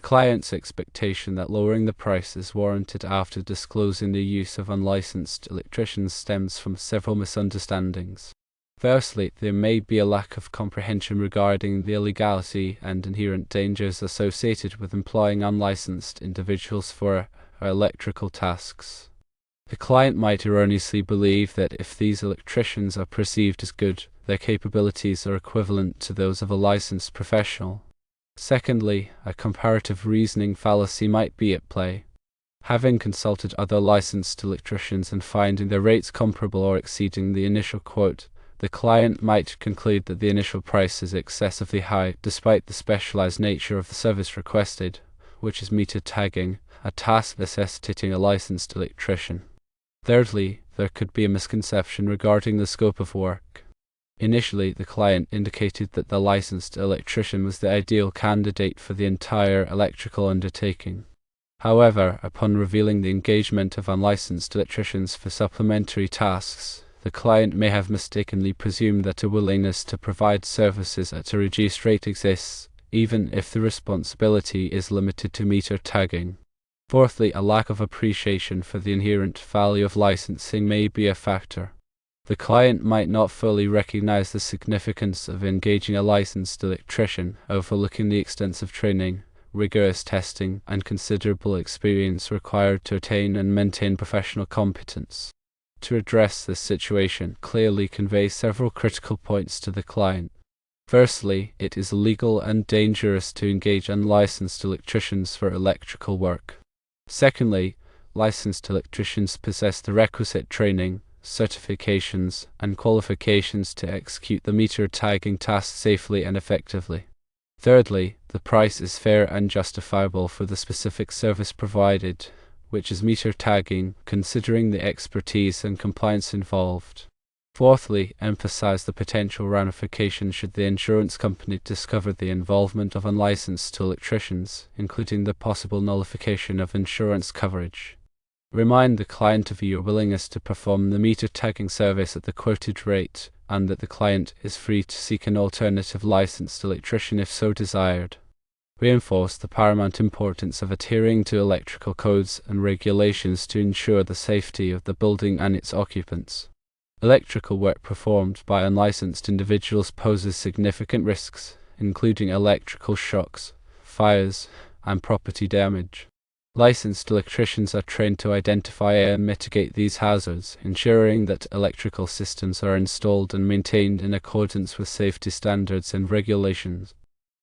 client's expectation that lowering the price is warranted after disclosing the use of unlicensed electricians stems from several misunderstandings. Firstly, there may be a lack of comprehension regarding the illegality and inherent dangers associated with employing unlicensed individuals for electrical tasks. The client might erroneously believe that if these electricians are perceived as good, their capabilities are equivalent to those of a licensed professional. Secondly, a comparative reasoning fallacy might be at play. Having consulted other licensed electricians and finding their rates comparable or exceeding the initial quote, the client might conclude that the initial price is excessively high despite the specialized nature of the service requested, which is meter tagging, a task necessitating a licensed electrician. Thirdly, there could be a misconception regarding the scope of work. Initially, the client indicated that the licensed electrician was the ideal candidate for the entire electrical undertaking. However, upon revealing the engagement of unlicensed electricians for supplementary tasks, the client may have mistakenly presumed that a willingness to provide services at a reduced rate exists, even if the responsibility is limited to meter tagging. Fourthly, a lack of appreciation for the inherent value of licensing may be a factor. The client might not fully recognize the significance of engaging a licensed electrician, overlooking the extensive training, rigorous testing, and considerable experience required to attain and maintain professional competence. To address this situation, clearly convey several critical points to the client. Firstly, it is illegal and dangerous to engage unlicensed electricians for electrical work. Secondly, licensed electricians possess the requisite training, certifications, and qualifications to execute the meter tagging task safely and effectively. Thirdly, the price is fair and justifiable for the specific service provided, which is meter tagging, considering the expertise and compliance involved. Fourthly, emphasize the potential ramifications should the insurance company discover the involvement of unlicensed electricians, including the possible nullification of insurance coverage. Remind the client of your willingness to perform the meter tagging service at the quoted rate, and that the client is free to seek an alternative licensed electrician if so desired. Reinforce the paramount importance of adhering to electrical codes and regulations to ensure the safety of the building and its occupants. Electrical work performed by unlicensed individuals poses significant risks, including electrical shocks, fires, and property damage. Licensed electricians are trained to identify and mitigate these hazards, ensuring that electrical systems are installed and maintained in accordance with safety standards and regulations.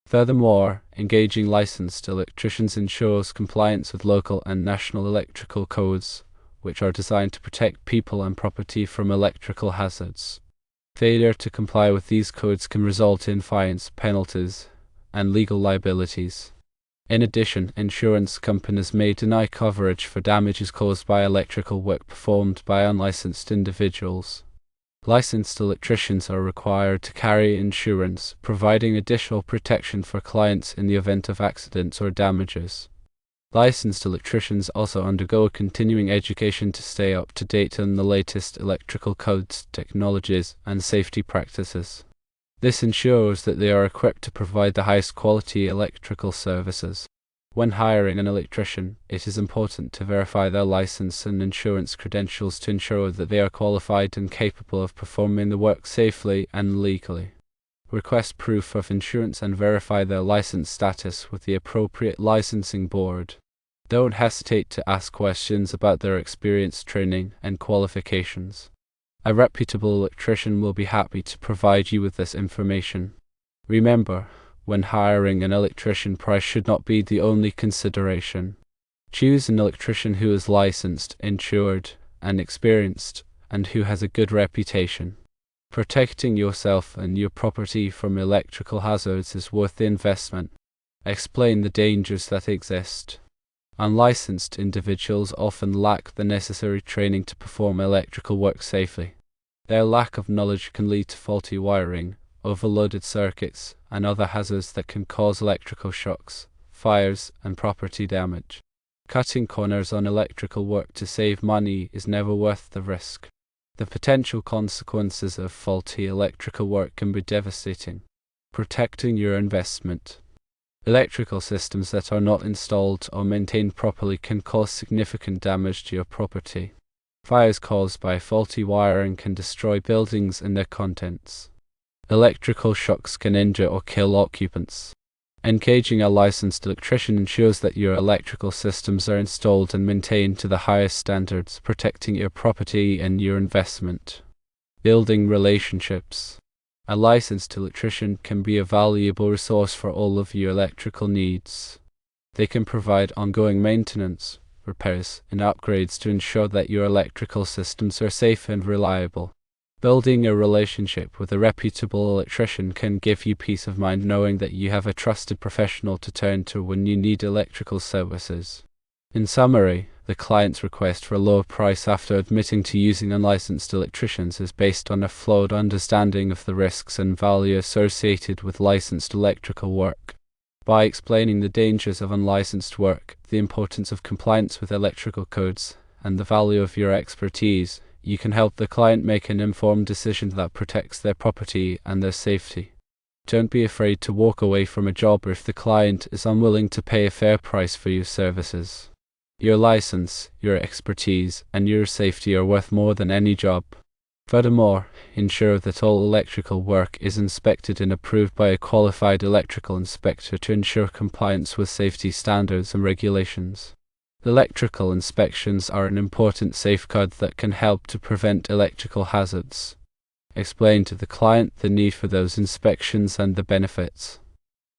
Furthermore, engaging licensed electricians ensures compliance with local and national electrical codes, which are designed to protect people and property from electrical hazards. Failure to comply with these codes can result in fines, penalties, and legal liabilities. In addition, insurance companies may deny coverage for damages caused by electrical work performed by unlicensed individuals. Licensed electricians are required to carry insurance, providing additional protection for clients in the event of accidents or damages. Licensed electricians also undergo continuing education to stay up to date on the latest electrical codes, technologies, and safety practices. This ensures that they are equipped to provide the highest quality electrical services. When hiring an electrician, it is important to verify their license and insurance credentials to ensure that they are qualified and capable of performing the work safely and legally. Request proof of insurance and verify their license status with the appropriate licensing board. Don't hesitate to ask questions about their experience, training, and qualifications. A reputable electrician will be happy to provide you with this information. Remember, when hiring an electrician, price should not be the only consideration. Choose an electrician who is licensed, insured, and experienced, and who has a good reputation. Protecting yourself and your property from electrical hazards is worth the investment. Explain the dangers that exist. Unlicensed individuals often lack the necessary training to perform electrical work safely. Their lack of knowledge can lead to faulty wiring, overloaded circuits, and other hazards that can cause electrical shocks, fires, and property damage. Cutting corners on electrical work to save money is never worth the risk. The potential consequences of faulty electrical work can be devastating. Protecting your investment. Electrical systems that are not installed or maintained properly can cause significant damage to your property. Fires caused by faulty wiring can destroy buildings and their contents. Electrical shocks can injure or kill occupants. Engaging a licensed electrician ensures that your electrical systems are installed and maintained to the highest standards, protecting your property and your investment. Building relationships. A licensed electrician can be a valuable resource for all of your electrical needs. They can provide ongoing maintenance, repairs, and upgrades to ensure that your electrical systems are safe and reliable. Building a relationship with a reputable electrician can give you peace of mind knowing that you have a trusted professional to turn to when you need electrical services. In summary, the client's request for a lower price after admitting to using unlicensed electricians is based on a flawed understanding of the risks and value associated with licensed electrical work. By explaining the dangers of unlicensed work, the importance of compliance with electrical codes, and the value of your expertise, you can help the client make an informed decision that protects their property and their safety. Don't be afraid to walk away from a job if the client is unwilling to pay a fair price for your services. Your license, your expertise, and your safety are worth more than any job. Furthermore, ensure that all electrical work is inspected and approved by a qualified electrical inspector to ensure compliance with safety standards and regulations. Electrical inspections are an important safeguard that can help to prevent electrical hazards. Explain to the client the need for those inspections and the benefits.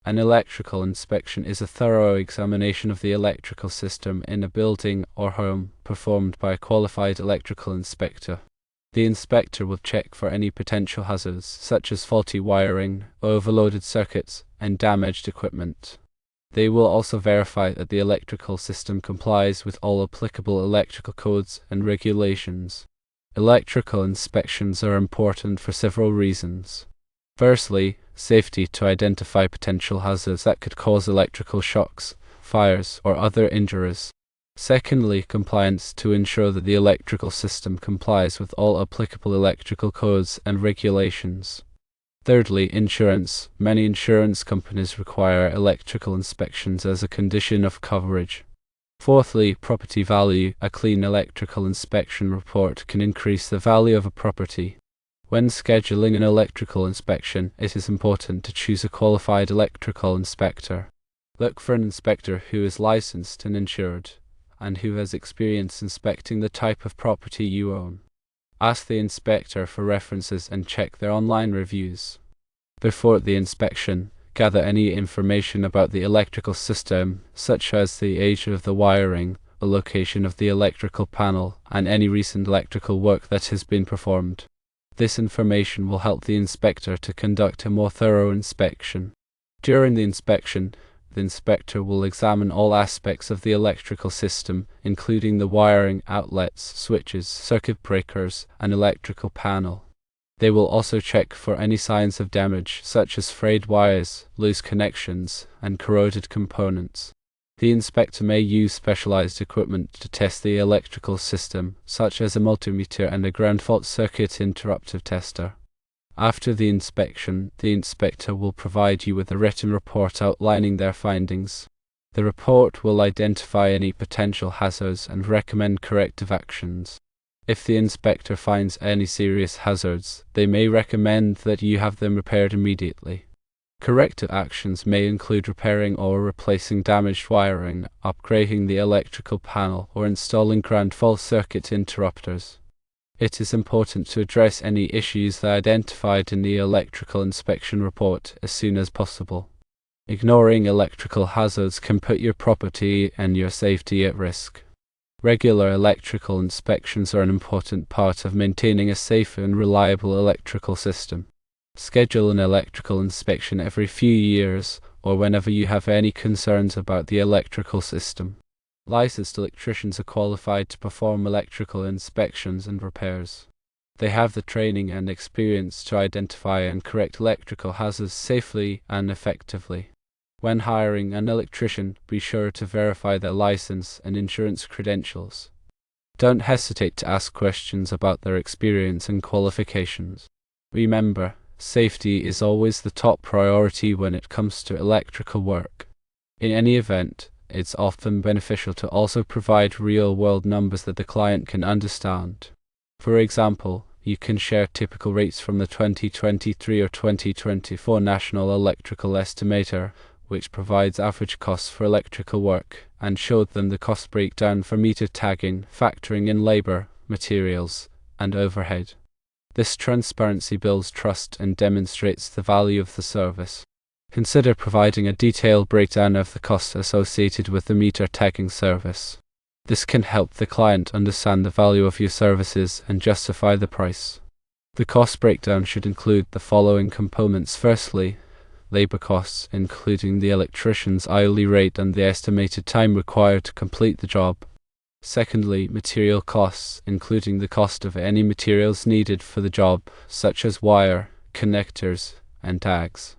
An electrical inspection is a thorough examination of the electrical system in a building or home performed by a qualified electrical inspector. The inspector will check for any potential hazards, such as faulty wiring, overloaded circuits, and damaged equipment. They will also verify that the electrical system complies with all applicable electrical codes and regulations. Electrical inspections are important for several reasons. Firstly, safety to identify potential hazards that could cause electrical shocks, fires, or other injuries. Secondly, compliance to ensure that the electrical system complies with all applicable electrical codes and regulations. Thirdly, insurance. Many insurance companies require electrical inspections as a condition of coverage. Fourthly, property value. A clean electrical inspection report can increase the value of a property. When scheduling an electrical inspection, it is important to choose a qualified electrical inspector. Look for an inspector who is licensed and insured, and who has experience inspecting the type of property you own. Ask the inspector for references and check their online reviews. Before the inspection, gather any information about the electrical system, such as the age of the wiring, the location of the electrical panel, and any recent electrical work that has been performed. This information will help the inspector to conduct a more thorough inspection. During the inspection, the inspector will examine all aspects of the electrical system, including the wiring, outlets, switches, circuit breakers, and electrical panel. They will also check for any signs of damage, such as frayed wires, loose connections, and corroded components. The inspector may use specialized equipment to test the electrical system, such as a multimeter and a ground fault circuit interrupter tester. After the inspection, the inspector will provide you with a written report outlining their findings. The report will identify any potential hazards and recommend corrective actions. If the inspector finds any serious hazards, they may recommend that you have them repaired immediately. Corrective actions may include repairing or replacing damaged wiring, upgrading the electrical panel, or installing ground fault circuit interrupters. It is important to address any issues that are identified in the electrical inspection report as soon as possible. Ignoring electrical hazards can put your property and your safety at risk. Regular electrical inspections are an important part of maintaining a safe and reliable electrical system. Schedule an electrical inspection every few years or whenever you have any concerns about the electrical system. Licensed electricians are qualified to perform electrical inspections and repairs. They have the training and experience to identify and correct electrical hazards safely and effectively. When hiring an electrician, be sure to verify their license and insurance credentials. Don't hesitate to ask questions about their experience and qualifications. Remember, safety is always the top priority when it comes to electrical work. In any event, it's often beneficial to also provide real-world numbers that the client can understand. For example, you can share typical rates from the 2023 or 2024 National Electrical Estimator, which provides average costs for electrical work, and show them the cost breakdown for meter tagging, factoring in labor, materials, and overhead. This transparency builds trust and demonstrates the value of the service. Consider providing a detailed breakdown of the costs associated with the meter tagging service. This can help the client understand the value of your services and justify the price. The cost breakdown should include the following components. Firstly, labor costs, including the electrician's hourly rate and the estimated time required to complete the job. Secondly, material costs, including the cost of any materials needed for the job, such as wire, connectors, and tags.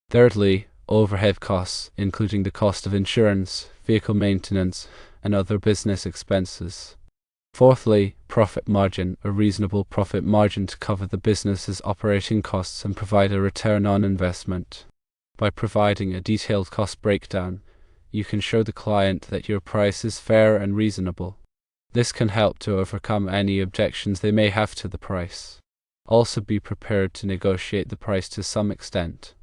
Thirdly, overhead costs, including the cost of insurance, vehicle maintenance, and other business expenses. Fourthly, profit margin, a reasonable profit margin to cover the business's operating costs and provide a return on investment. By providing a detailed cost breakdown, you can show the client that your price is fair and reasonable. This can help to overcome any objections they may have to the price. Also, be prepared to negotiate the price to some extent.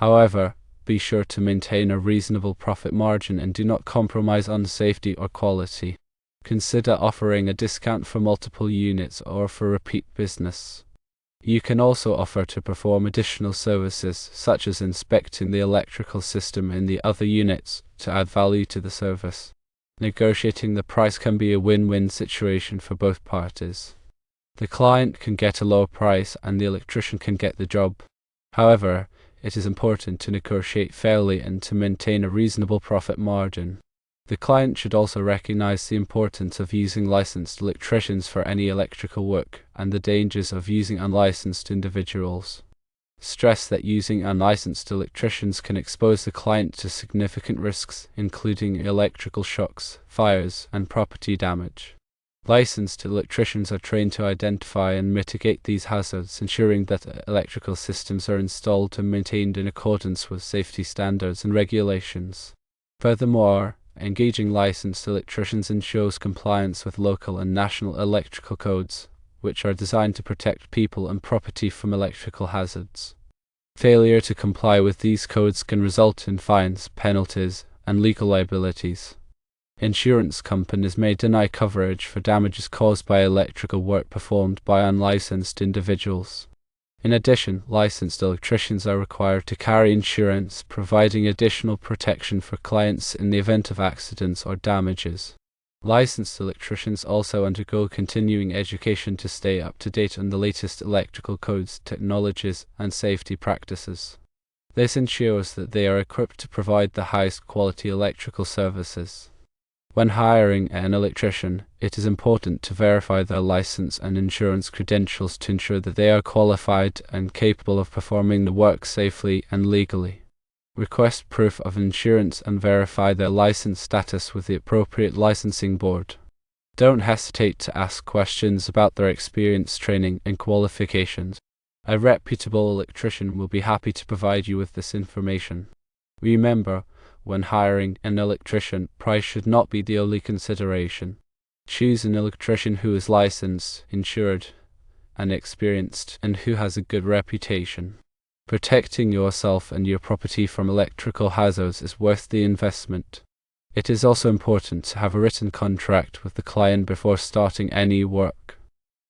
However, be sure to maintain a reasonable profit margin and do not compromise on safety or quality. Consider offering a discount for multiple units or for repeat business. You can also offer to perform additional services, such as inspecting the electrical system in the other units, to add value to the service. Negotiating the price can be a win-win situation for both parties. The client can get a lower price and the electrician can get the job. However, it is important to negotiate fairly and to maintain a reasonable profit margin. The client should also recognize the importance of using licensed electricians for any electrical work and the dangers of using unlicensed individuals. Stress that using unlicensed electricians can expose the client to significant risks, including electrical shocks, fires, and property damage. Licensed electricians are trained to identify and mitigate these hazards, ensuring that electrical systems are installed and maintained in accordance with safety standards and regulations. Furthermore, engaging licensed electricians ensures compliance with local and national electrical codes, which are designed to protect people and property from electrical hazards. Failure to comply with these codes can result in fines, penalties, and legal liabilities. Insurance companies may deny coverage for damages caused by electrical work performed by unlicensed individuals. In addition, licensed electricians are required to carry insurance, providing additional protection for clients in the event of accidents or damages. Licensed electricians also undergo continuing education to stay up to date on the latest electrical codes, technologies, and safety practices. This ensures that they are equipped to provide the highest quality electrical services. When hiring an electrician, it is important to verify their license and insurance credentials to ensure that they are qualified and capable of performing the work safely and legally. Request proof of insurance and verify their license status with the appropriate licensing board. Don't hesitate to ask questions about their experience, training, and qualifications. A reputable electrician will be happy to provide you with this information. Remember, when hiring an electrician, price should not be the only consideration. Choose an electrician who is licensed, insured, and experienced, and who has a good reputation. Protecting yourself and your property from electrical hazards is worth the investment. It is also important to have a written contract with the client before starting any work.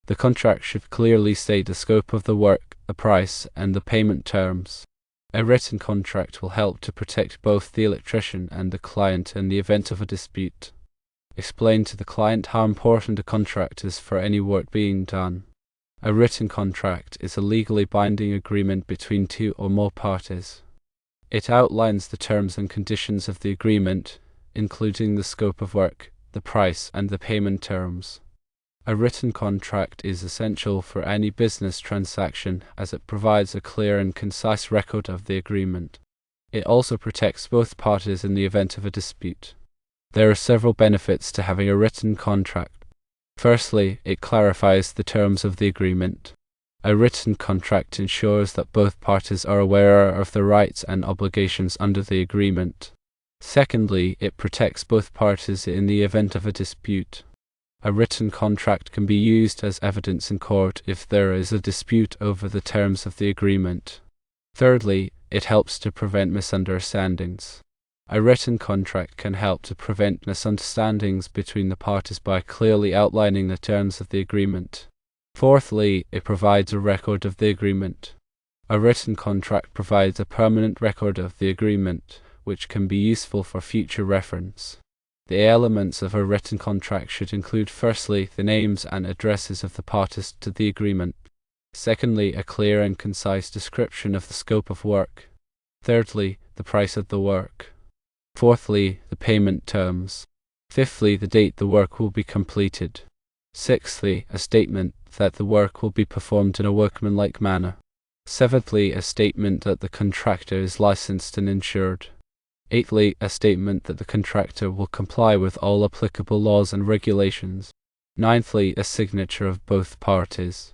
The contract should clearly state the scope of the work, the price, and the payment terms. A written contract will help to protect both the electrician and the client in the event of a dispute. Explain to the client how important a contract is for any work being done. A written contract is a legally binding agreement between two or more parties. It outlines the terms and conditions of the agreement, including the scope of work, the price, and the payment terms. A written contract is essential for any business transaction as it provides a clear and concise record of the agreement. It also protects both parties in the event of a dispute. There are several benefits to having a written contract. Firstly, it clarifies the terms of the agreement. A written contract ensures that both parties are aware of the rights and obligations under the agreement. Secondly, it protects both parties in the event of a dispute. A written contract can be used as evidence in court if there is a dispute over the terms of the agreement. Thirdly, it helps to prevent misunderstandings. A written contract can help to prevent misunderstandings between the parties by clearly outlining the terms of the agreement. Fourthly, it provides a record of the agreement. A written contract provides a permanent record of the agreement, which can be useful for future reference. The elements of a written contract should include, firstly, the names and addresses of the parties to the agreement. Secondly, a clear and concise description of the scope of work. Thirdly, the price of the work. Fourthly, the payment terms. Fifthly, the date the work will be completed. Sixthly, a statement that the work will be performed in a workmanlike manner. Seventhly, a statement that the contractor is licensed and insured. Eighthly, a statement that the contractor will comply with all applicable laws and regulations. Ninthly, a signature of both parties.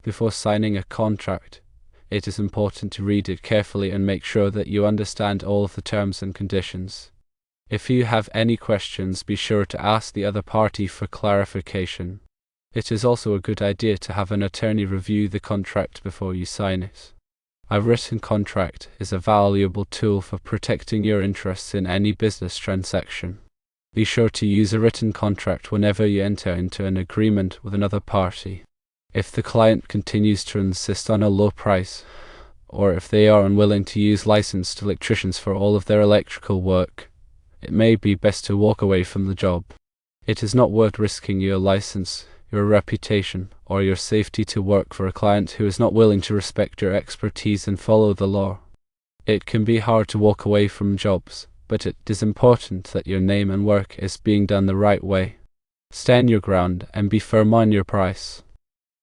Before signing a contract, it is important to read it carefully and make sure that you understand all of the terms and conditions. If you have any questions, be sure to ask the other party for clarification. It is also a good idea to have an attorney review the contract before you sign it. A written contract is a valuable tool for protecting your interests in any business transaction. Be sure to use a written contract whenever you enter into an agreement with another party. If the client continues to insist on a low price, or if they are unwilling to use licensed electricians for all of their electrical work, it may be best to walk away from the job. It is not worth risking your license, your reputation, or your safety to work for a client who is not willing to respect your expertise and follow the law. It can be hard to walk away from jobs, but it is important that your name and work is being done the right way. Stand your ground and be firm on your price.